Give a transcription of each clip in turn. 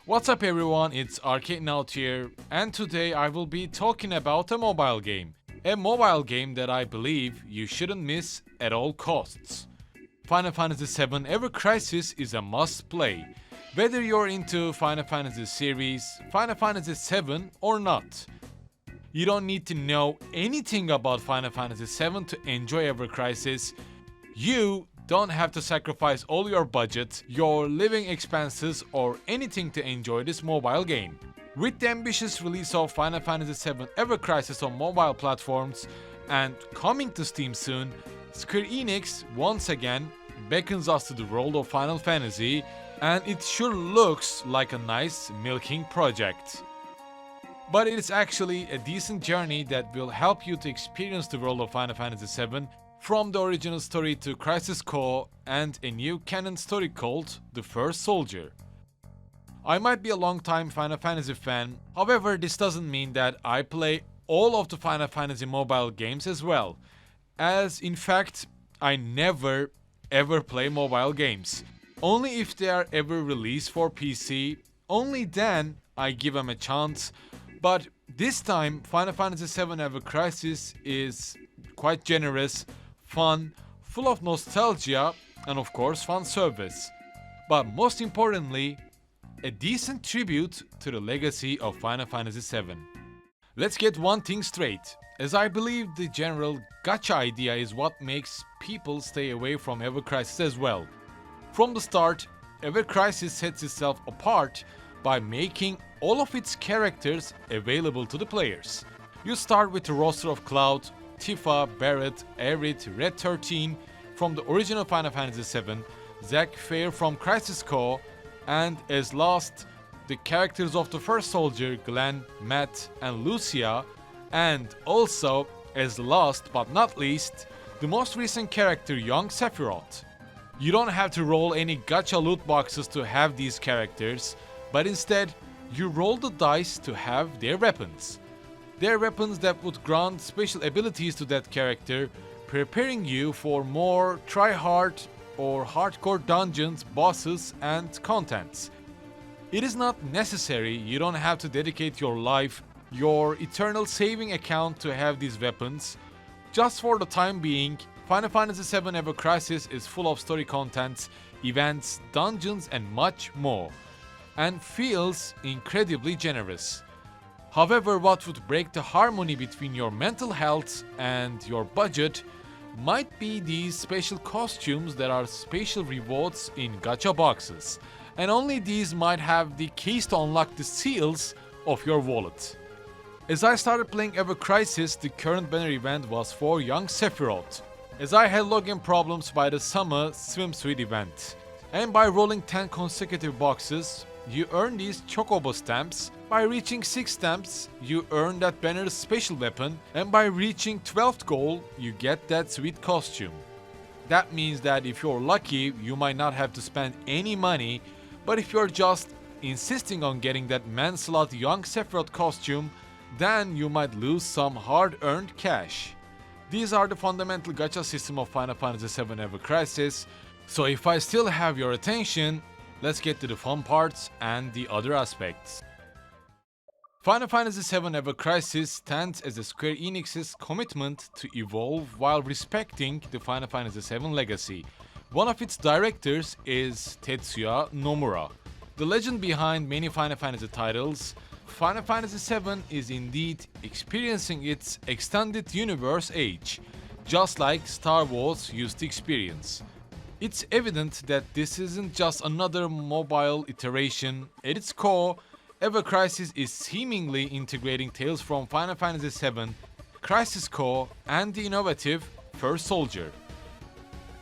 What's up everyone, it's Arcadenaut here, and today I will be talking about a mobile game. A mobile game that I believe you shouldn't miss at all costs. Final Fantasy VII Ever Crisis is a must play. Whether you're into Final Fantasy series, Final Fantasy VII or not. You don't need to know anything about Final Fantasy VII to enjoy Ever Crisis. You don't have to sacrifice all your budget, your living expenses or anything to enjoy this mobile game. With the ambitious release of Final Fantasy VII Ever Crisis on mobile platforms and coming to Steam soon, Square Enix once again beckons us to the world of Final Fantasy, and it sure looks like a nice milking project. But it is actually a decent journey that will help you to experience the world of Final Fantasy VII from the original story to Crisis Core and a new canon story called The First Soldier. I might be a long-time Final Fantasy fan, however this doesn't mean that I play all of the Final Fantasy mobile games as well, as in fact I never ever play mobile games. Only if they are ever released for PC, only then I give them a chance, but this time Final Fantasy VII Ever Crisis is quite generous, fun, full of nostalgia, and of course fan service. But most importantly, a decent tribute to the legacy of Final Fantasy VII. Let's get one thing straight, as I believe the general gacha idea is what makes people stay away from Ever Crisis as well. From the start, Ever Crisis sets itself apart by making all of its characters available to the players. You start with the roster of Cloud, Tifa, Barret, Aerith, Red 13 from the original Final Fantasy VII, Zack Fair from Crisis Core, and as last, the characters of the First Soldier, Glenn, Matt, and Lucia, and also, as last but not least, the most recent character, young Sephiroth. You don't have to roll any gacha loot boxes to have these characters, but instead, you roll the dice to have their weapons. Their weapons that would grant special abilities to that character, preparing you for more try-hard or hardcore dungeons, bosses, and contents. It is not necessary, you don't have to dedicate your life, your eternal saving account to have these weapons. Just for the time being, Final Fantasy VII Ever Crisis is full of story contents, events, dungeons, and much more, and feels incredibly generous. However, what would break the harmony between your mental health and your budget might be these special costumes that are special rewards in gacha boxes, and only these might have the keys to unlock the seals of your wallet. As I started playing Ever Crisis, the current banner event was for young Sephiroth, as I had login problems by the summer swimsuit event, and by rolling 10 consecutive boxes, you earn these chocobo stamps. By reaching 6 stamps, you earn that banner's special weapon, and by reaching 12th goal, you get that sweet costume. That means that if you're lucky, you might not have to spend any money, but if you're just insisting on getting that man-slot young Sephiroth costume, then you might lose some hard-earned cash. These are the fundamental gacha system of Final Fantasy VII Ever Crisis, so if I still have your attention, let's get to the fun parts and the other aspects. Final Fantasy VII Ever Crisis stands as a Square Enix's commitment to evolve while respecting the Final Fantasy VII legacy. One of its directors is Tetsuya Nomura. The legend behind many Final Fantasy titles, Final Fantasy VII is indeed experiencing its extended universe age, just like Star Wars used to experience. It's evident that this isn't just another mobile iteration. At its core, Ever Crisis is seemingly integrating tales from Final Fantasy VII, Crisis Core, and the innovative First Soldier,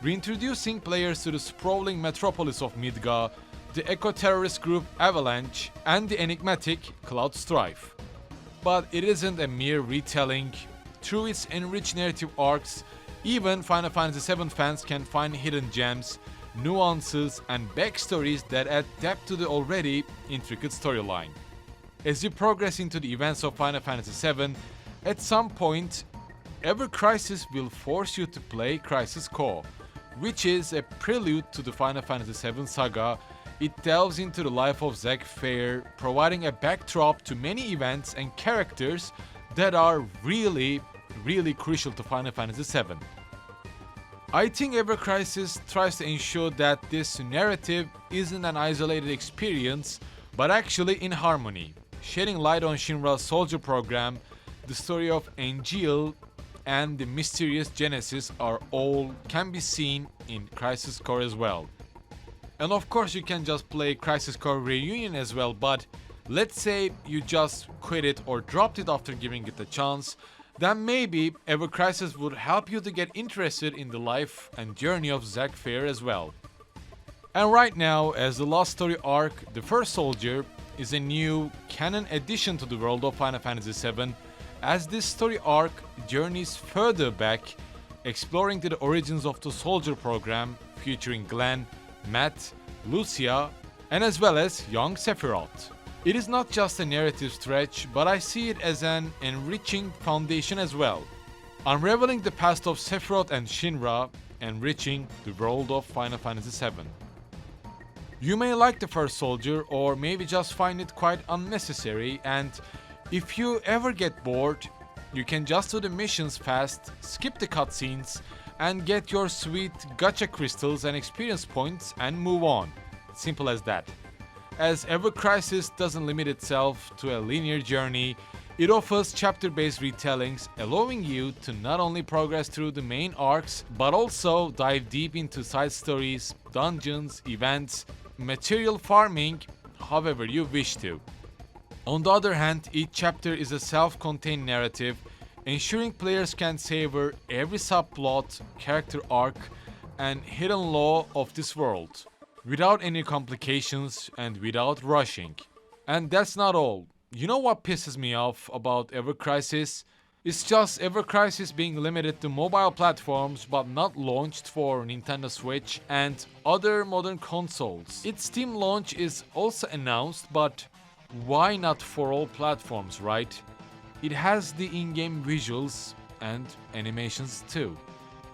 reintroducing players to the sprawling metropolis of Midgar, the eco-terrorist group Avalanche, and the enigmatic Cloud Strife. But it isn't a mere retelling. Through its enriched narrative arcs, even Final Fantasy VII fans can find hidden gems, nuances, and backstories that add depth to the already intricate storyline. As you progress into the events of Final Fantasy VII, at some point, Ever Crisis will force you to play Crisis Core, which is a prelude to the Final Fantasy VII saga It delves into the life of Zack Fair, providing a backdrop to many events and characters that are really crucial to Final Fantasy VII. I think Ever Crisis tries to ensure that this narrative isn't an isolated experience, but actually in harmony, shedding light on Shinra's soldier program, the story of Angel, and the mysterious Genesis are all can be seen in Crisis Core as well. And of course you can just play Crisis Core Reunion as well, but let's say you just quit it or dropped it after giving it a chance, then maybe Ever Crisis would help you to get interested in the life and journey of Zack Fair as well. And right now, as the last story arc, The First Soldier is a new canon addition to the world of Final Fantasy VII, as this story arc journeys further back, exploring the origins of the soldier program featuring Glenn, Matt, Lucia, and as well as young Sephiroth. It is not just a narrative stretch, but I see it as an enriching foundation as well, unraveling the past of Sephiroth and Shinra, enriching the world of Final Fantasy VII. You may like The First Soldier or maybe just find it quite unnecessary, and if you ever get bored, you can just do the missions fast, skip the cutscenes, and get your sweet gacha crystals and experience points and move on. Simple as that. As Ever Crisis doesn't limit itself to a linear journey, it offers chapter-based retellings, allowing you to not only progress through the main arcs, but also dive deep into side stories, dungeons, events, material farming, however you wish to. On the other hand, each chapter is a self-contained narrative, ensuring players can savor every subplot, character arc, and hidden lore of this world, without any complications and without rushing. And that's not all. You know what pisses me off about Ever Crisis? It's just Ever Crisis being limited to mobile platforms but not launched for Nintendo Switch and other modern consoles. Its Steam launch is also announced, but why not for all platforms, right? It has the in-game visuals and animations too.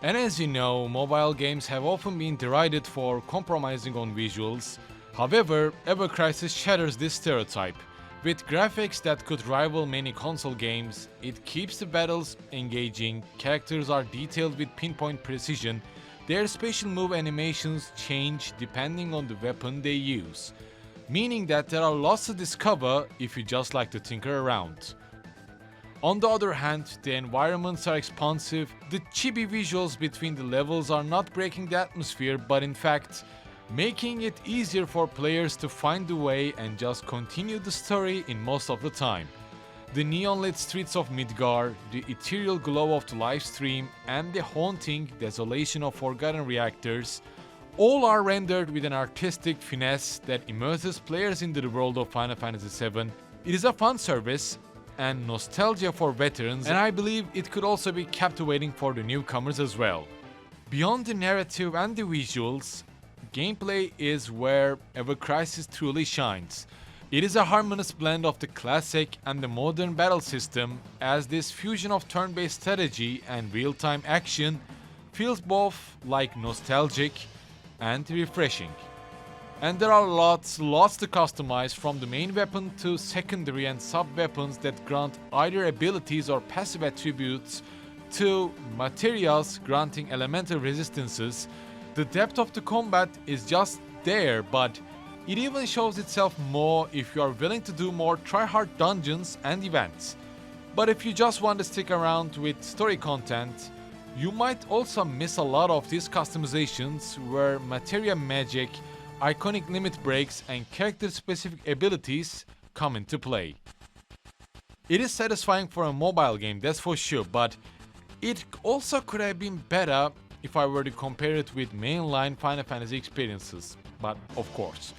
And as you know, mobile games have often been derided for compromising on visuals. However, Ever Crisis shatters this stereotype. With graphics that could rival many console games, it keeps the battles engaging, characters are detailed with pinpoint precision, their special move animations change depending on the weapon they use, meaning that there are lots to discover if you just like to tinker around. On the other hand, the environments are expansive, the chibi visuals between the levels are not breaking the atmosphere, but in fact, making it easier for players to find the way and just continue the story in most of the time. The neon-lit streets of Midgar, the ethereal glow of the Lifestream, and the haunting desolation of forgotten reactors, all are rendered with an artistic finesse that immerses players into the world of Final Fantasy VII. It is a fun service and nostalgia for veterans, and I believe it could also be captivating for the newcomers as well. Beyond the narrative and the visuals, gameplay is where Ever Crisis truly shines. It is a harmonious blend of the classic and the modern battle system, as this fusion of turn-based strategy and real-time action feels both like nostalgic and refreshing. And there are lots to customize, from the main weapon to secondary and sub-weapons that grant either abilities or passive attributes, to materials granting elemental resistances. The depth of the combat is just there, but it even shows itself more if you are willing to do more try-hard dungeons and events. But if you just want to stick around with story content, you might also miss a lot of these customizations where materia magic, iconic limit breaks, and character-specific abilities come into play. It is satisfying for a mobile game, that's for sure, but it also could have been better if I were to compare it with mainline Final Fantasy experiences, but of course.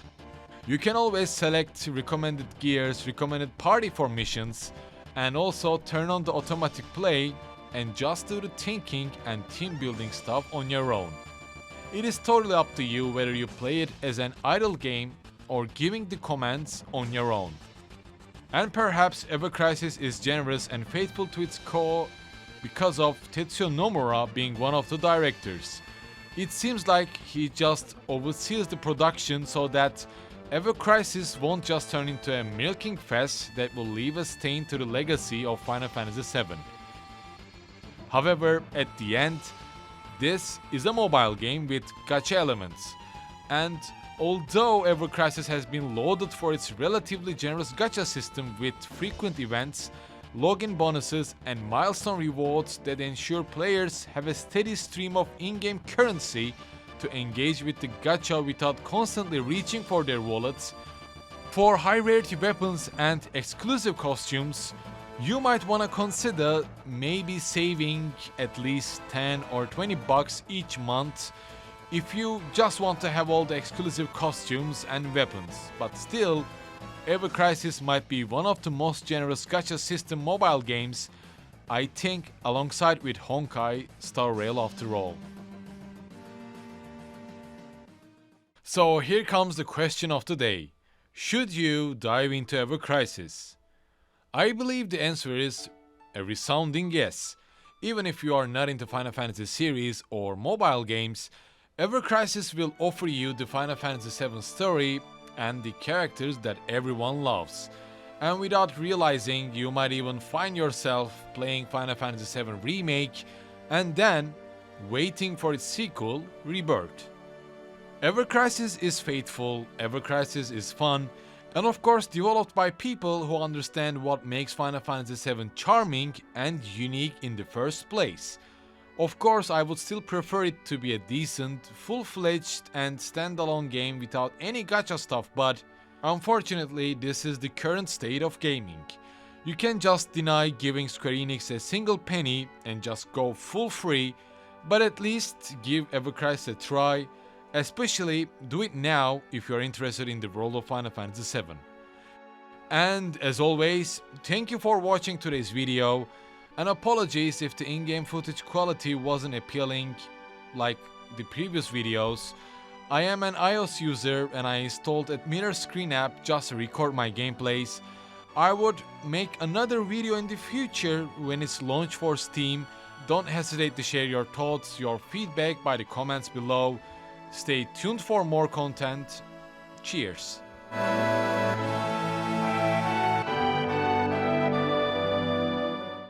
You can always select recommended gears, recommended party formations, and also turn on the automatic play and just do the thinking and team building stuff on your own. It is totally up to you whether you play it as an idle game or giving the commands on your own. And perhaps Ever Crisis is generous and faithful to its core because of Tetsuya Nomura being one of the directors. It seems like he just oversees the production so that Ever Crisis won't just turn into a milking fest that will leave a stain to the legacy of Final Fantasy VII. However, at the end, this is a mobile game with gacha elements, and although Ever Crisis has been lauded for its relatively generous gacha system with frequent events, login bonuses, and milestone rewards that ensure players have a steady stream of in-game currency to engage with the gacha without constantly reaching for their wallets, for high-rarity weapons and exclusive costumes, you might want to consider maybe saving at least 10 or 20 bucks each month if you just want to have all the exclusive costumes and weapons. But still, Ever Crisis might be one of the most generous gacha system mobile games, I think, alongside with Honkai Star Rail after all. So here comes the question of the day. Should you dive into Ever Crisis? I believe the answer is a resounding yes. Even if you are not into Final Fantasy series or mobile games, Ever Crisis will offer you the Final Fantasy VII story and the characters that everyone loves. And without realizing, you might even find yourself playing Final Fantasy VII Remake and then waiting for its sequel, Rebirth. Ever Crisis is faithful, Ever Crisis is fun, and of course developed by people who understand what makes Final Fantasy VII charming and unique in the first place. Of course, I would still prefer it to be a decent, full-fledged and standalone game without any gacha stuff, but unfortunately this is the current state of gaming. You can't just deny giving Square Enix a single penny and just go full free, but at least give Ever Crisis a try. Especially do it now if you're interested in the world of Final Fantasy VII. And as always, thank you for watching today's video, and apologies if the in-game footage quality wasn't appealing like the previous videos. I am an iOS user and I installed a mirror screen app just to record my gameplays. I would make another video in the future when it's launched for Steam. Don't hesitate to share your thoughts, your feedback by the comments below. Stay tuned for more content. Cheers.